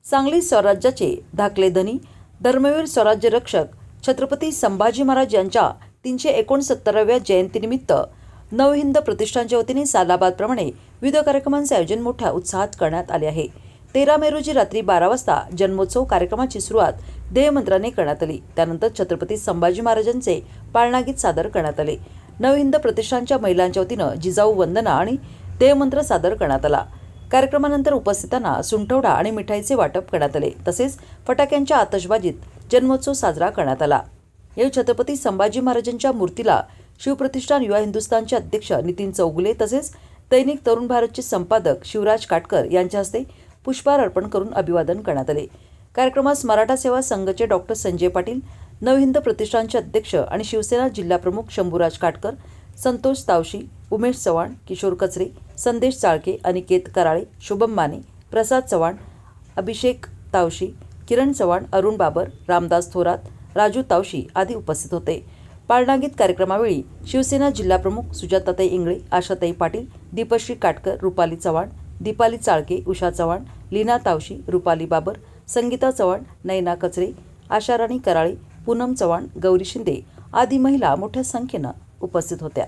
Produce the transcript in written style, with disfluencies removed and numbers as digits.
सांगली स्वराज्याचे धाकले धनी धर्मवीर स्वराज्य रक्षक छत्रपती संभाजी महाराज यांच्या 369व्या जयंतीनिमित्त नवहिंद प्रतिष्ठानच्या वतीने सालाबादप्रमाणे विविध कार्यक्रमांचे आयोजन मोठ्या उत्साहात करण्यात आले आहे। 13 मे रोजी रात्री 12 वाजता जन्मोत्सव कार्यक्रमाची सुरुवात देवमंत्राने करण्यात आली। त्यानंतर छत्रपती संभाजी महाराजांचे पाळणागीत सादर करण्यात आले। नवहिंद प्रतिष्ठानच्या महिलांच्या वतीने जिजाऊ वंदना आणि देवमंत्र सादर करण्यात आला। कार्यक्रमानंतर उपस्थितांना सुंठवडा आणि मिठाईचे वाटप करण्यात आले। तसेच फटाक्यांच्या आतषबाजीत जन्मोत्सव साजरा करण्यात आला। या छत्रपती संभाजी महाराजांच्या मूर्तीला शिवप्रतिष्ठान युवा हिंदुस्थानचे अध्यक्ष नितीन चौगुले तसेच दैनिक तरुण भारतचे संपादक शिवराज काटकर यांच्या हस्ते पुष्पहार अर्पण करून अभिवादन करण्यात आले। कार्यक्रमास मराठा सेवा संघाचे डॉक्टर संजय पाटील, नवहिंद प्रतिष्ठानचे अध्यक्ष आणि शिवसेना जिल्हा प्रमुख शंभूराज काटकर, संतोष तावशी, उमेश चव्हाण, किशोर कचरे, संदेश चाळके, अनिकेत कराळे, शुभम माने, प्रसाद चव्हाण, अभिषेक तावशी, किरण चव्हाण, अरुण बाबर, रामदास थोरात, राजू तावशी आदी उपस्थित होते। पाळणागीत कार्यक्रमावेळी शिवसेना जिल्हा प्रमुख सुजाताताई इंगळे, आशाताई पाटील, दीपश्री काटकर, रुपाली चव्हाण, दीपाली चाळके, उषा चव्हाण, लीना तावशी, रुपाली बाबर, संगीता चव्हाण, नयना कचरे, आशाराणी कराळे, पूनम चव्हाण, गौरी शिंदे आदी महिला मोठ्या संख्येने उपस्थित होत्या।